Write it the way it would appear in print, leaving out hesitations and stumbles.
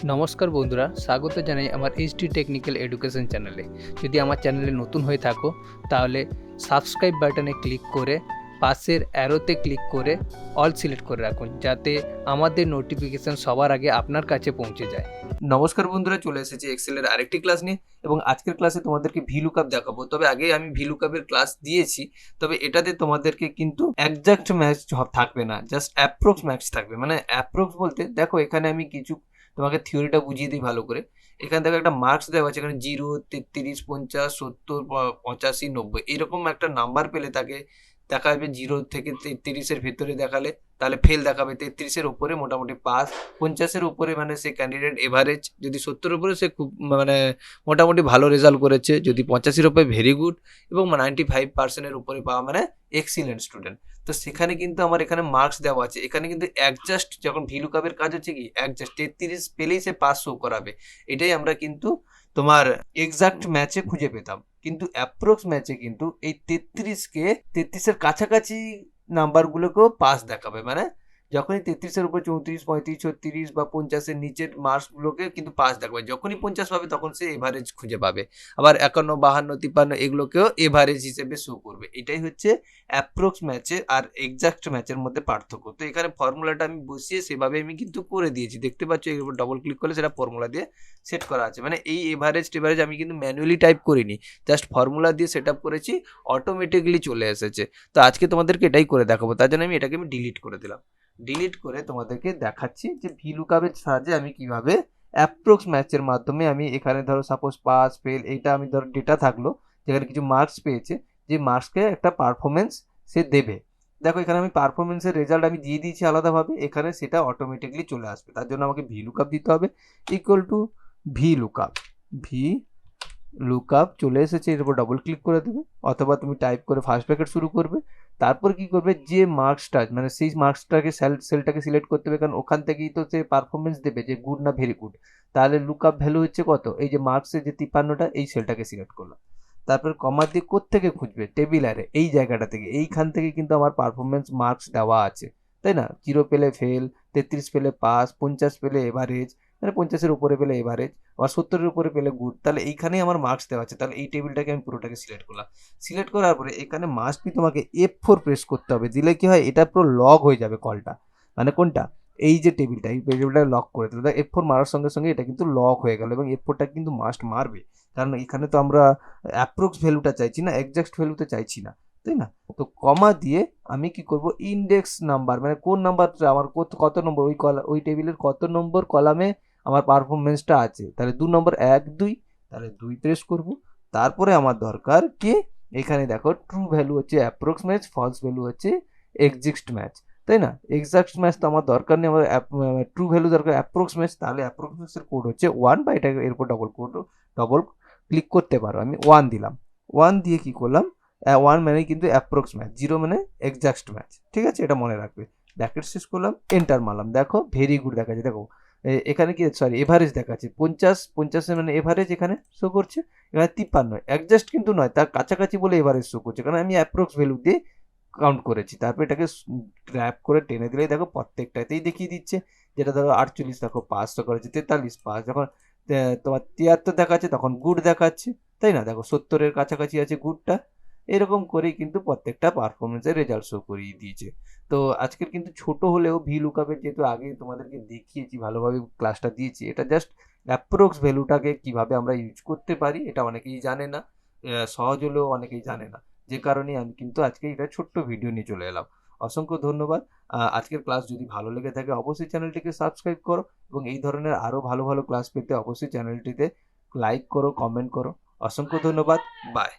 নমস্কার বন্ধুরা, স্বাগত জানাই আমার এইচডি টেকনিক্যাল এডুকেশন চ্যানেলে। যদি আমার চ্যানেলে নতুন হয়ে থাকো তাহলে সাবস্ক্রাইব বাটনে ক্লিক করে পাশের অ্যারোতে ক্লিক করে অল সিলেক্ট করে রাখুন, যাতে আমাদের নোটিফিকেশান সবার আগে আপনার কাছে পৌঁছে যায়। নমস্কার বন্ধুরা, চলে এসেছি এক্সেলের আরেকটি ক্লাস নিয়ে এবং আজকের ক্লাসে তোমাদেরকে ভিলুকআপ দেখাবো। তবে আগে আমি ভিলুকআপের ক্লাস দিয়েছি, তবে এটাতে তোমাদেরকে কিন্তু একজ্যাক্ট ম্যাচ থাকবে না, জাস্ট অ্যাপ্রক্স ম্যাচ থাকবে। মানে অ্যাপ্রক্স বলতে দেখো, এখানে আমি কিছু তোমাকে থিওরিটা বুঝিয়ে দিই ভালো করে। এখানে দেখো একটা মার্কস দেওয়া আছে, এখানে 0, 33, 50, 70, 85, 90 এরকম একটা নাম্বার পেলে তাকে দেখাবে 0 থেকে 33-এর ভিতরে দেখালে তাহলে ফেল দেখাবে, 33-এর উপরে মোটামুটি পাস, 50-এর উপরে মানে সে ক্যান্ডিডেট এভারেজ, যদি 70-এর উপরে সে খুব মানে মোটামুটি ভালো রেজাল্ট করেছে, যদি 85-এর উপরে ভেরি গুড এবং 95%-এর উপরে পাওয়া মানে এক্সিলেন্ট স্টুডেন্ট। তো সেখানে কিন্তু আমার এখানে মার্কস দেওয়া আছে। এখানে কিন্তু অ্যাডজাস্ট, যখন ভিলুকআপের কাজ হচ্ছে কি অ্যাডজাস্ট, 33 পেলেই সে পাস শো করাবে। এটাই আমরা কিন্তু তোমার এক্সাক্ট ম্যাচে খুঁজে পেতাম, কিন্তু অ্যাপ্রক্স ম্যাচে কিন্তু এই 33-কে 33-এর কাছাকাছি নাম্বারগুলোকেও পাস দেখাবে। মানে যখনই 33-এর উপর 34, 35, 36 বা 50-এর নিচের মার্কসগুলোকে কিন্তু পাস দেখাবে। যখনই 50 পাবে তখন সে এভারেজ খুঁজে পাবে। আবার 51, 52, 53 এগুলোকেও এভারেজ হিসেবে শো করবে। এটাই হচ্ছে অ্যাপ্রক্স ম্যাচে আর এক্সাক্ট ম্যাচের মধ্যে পার্থক্য। তো এখানে ফর্মুলাটা আমি বসিয়ে সেভাবে আমি কিন্তু করে দিয়েছি, দেখতে পাচ্ছ। এর উপর ডবল ক্লিক করলে সেটা ফর্মুলা দিয়ে সেট করা আছে। মানে এই এভারেজ আমি কিন্তু ম্যানুয়ালি টাইপ করিনি, জাস্ট ফর্মুলা দিয়ে সেট আপ করেছি, অটোমেটিকলি চলে এসেছে। তো আজকে তোমাদেরকে এটাই করে দেখাবো, তার জন্য আমি এটাকে ডিলিট করে দিলাম। ডিলিট করে তোমাদেরকে দেখাচ্ছি যে ভিলুকআপের সাহায্যে আমি কিভাবে অ্যাপ্রক্স ম্যাচের মাধ্যমে আমি এখানে ধরো সাপোজ পাস ফেল, এইটা আমি ধরো ডেটা থাকলো যেখানে কিছু মার্কস পেয়েছে, যে মার্কসকে একটা পারফরমেন্স সে দেবে। দেখো এখানে আমি পারফরমেন্সের রেজাল্ট আমি দিয়ে দিয়েছি আলাদাভাবে, এখানে সেটা অটোমেটিকলি চলে আসবে। তার জন্য আমাকে ভিলুকআপ দিতে হবে, ইকুয়াল টু ভিলুকআপ। লুকআপ চলে এসেছে, এর উপর ডবল ক্লিক করে দেবে, অথবা তুমি টাইপ করে ফার্স্ট ব্র্যাকেট শুরু করবে। তারপর কি করবে, যে মার্কসটা মানে সেই মার্কসটাকে সেলটাকে সিলেক্ট করতে হবে, কারণ ওখান থেকেই তো সে পারফরমেন্স দেবে যে গুড না ভেরি গুড। তাহলে লুকআপ ভ্যালু হচ্ছে কত, এই যে মার্কসের যে 53টা, এই সেলটাকে সিলেক্ট করলাম। তারপর কমা দিয়ে কোত্থেকে খুঁজবে, টেবিল আরে এই জায়গাটা থেকে, এইখান থেকে কিন্তু আমার পারফরমেন্স মার্কস দেওয়া আছে, তাই না? 0 পেলে ফেল, 33 পেলে পাস, 50 পেলে এভারেজ, মানে 50-এর উপরে পেলে এভারেজ, আবার 70-এর উপরে পেলে গুড। তাহলে এইখানেই আমার মার্কস দেওয়া আছে। তাহলে এই টেবিলটাকে আমি পুরোটাকে সিলেক্ট করলাম। সিলেক্ট করার পরে এখানে মাস্ট বি তোমাকে F4 প্রেস করতে হবে, দিলে কি হয়, এটা পুরো লগ হয়ে যাবে কলটা। মানে কোনটা, এই যে টেবিলটা, এই টেবিলটা লক করে দিল। F4 মারার সঙ্গে সঙ্গে এটা কিন্তু লক হয়ে গেল, এবং F4টা কিন্তু মাস্ট মারবে, কারণ এখানে তো আমরা অ্যাপ্রক্স ভ্যালুটা চাইছি না, এক্সাক্ট ভ্যালুতে চাইছি না, তাই না? তো কমা দিয়ে আমি কি করব, ইন্ডেক্স নাম্বার মানে কোন নাম্বারটা আমার কত নম্বর, ওই টেবিলের কত নম্বর কলামে আমার পারফরমেন্সটা আছে, তাহলে 2 নম্বর 1, 2, তাহলে 2 প্রেস করব। তারপরে আমার দরকার কি, এখানে দেখো ট্রু ভ্যালু হচ্ছে অ্যাপ্রক্স ম্যাচ, ফলস ভ্যালু হচ্ছে এক্সাক্ট ম্যাচ, তাই না? এক্সাক্ট ম্যাচ তো আমার দরকার নেই, আমার ট্রু ভ্যালু দরকার অ্যাপ্রক্স ম্যাচ। তাহলে অ্যাপ্রক্স ম্যাচের কোড হচ্ছে 1, বা এটা এরপর ডবল ক্লিক করতে পারো। আমি 1 দিলাম, 1 দিয়ে কি করলাম, 1 মানে কিন্তু অ্যাপ্রক্স ম্যাচ, 0 মানে এক্সাক্ট ম্যাচ, ঠিক আছে? এটা মনে রাখবে। ব্র্যাকেট শেষ করলাম, এন্টার মারলাম, দেখো ভেরি গুড দেখাচ্ছে। দেখো এখানে কি, সরি এভারেজ দেখাচ্ছে 50 মানে এভারেজ এখানে শো করছে। এখানে 53 অ্যাডজাস্ট কিন্তু নয়, তার কাছাকাছি বলে এভারেজ শো করছে, কারণ আমি অ্যাপ্রক্স ভ্যালু দিয়ে কাউন্ট করেছি। তারপর এটাকে গ্র্যাব করে টেনে দিলেই দেখো প্রত্যেকটাতেই দেখিয়ে দিচ্ছে। যেটা ধরো 48 দেখো পাস শো করেছে, 43 পাস, যখন তোমার 73 দেখাচ্ছে তখন গুড দেখাচ্ছে, তাই না? দেখো 70-এর কাছাকাছি আছে গুডটা। এরকম করেই কিন্তু প্রত্যেকটা পারফরমেন্সের রেজাল্ট শো করিয়ে দিয়েছে। তো আজকের কিন্তু ছোট হলেও ভিলুকআপের, যেহেতু আগে তোমাদেরকে দেখিয়েছি, ভালোভাবে ক্লাসটা দিয়েছি, এটা জাস্ট অ্যাপ্রক্স ভ্যালুটাকে কিভাবে আমরা ইউজ করতে পারি এটা অনেকেই জানে না, সহজ হলেও অনেকেই জানে না, যে কারণে আমি কিন্তু আজকে এটা ছোট্ট ভিডিও নিয়ে চলে এলাম। অসংখ্য ধন্যবাদ। আজকের ক্লাস যদি ভালো লেগে থাকে অবশ্যই চ্যানেলটিকে সাবস্ক্রাইব করো, এবং এই ধরনের আরও ভালো ভালো ক্লাস পেতে অবশ্যই চ্যানেলটিতে লাইক করো, কমেন্ট করো। অসংখ্য ধন্যবাদ, বাই।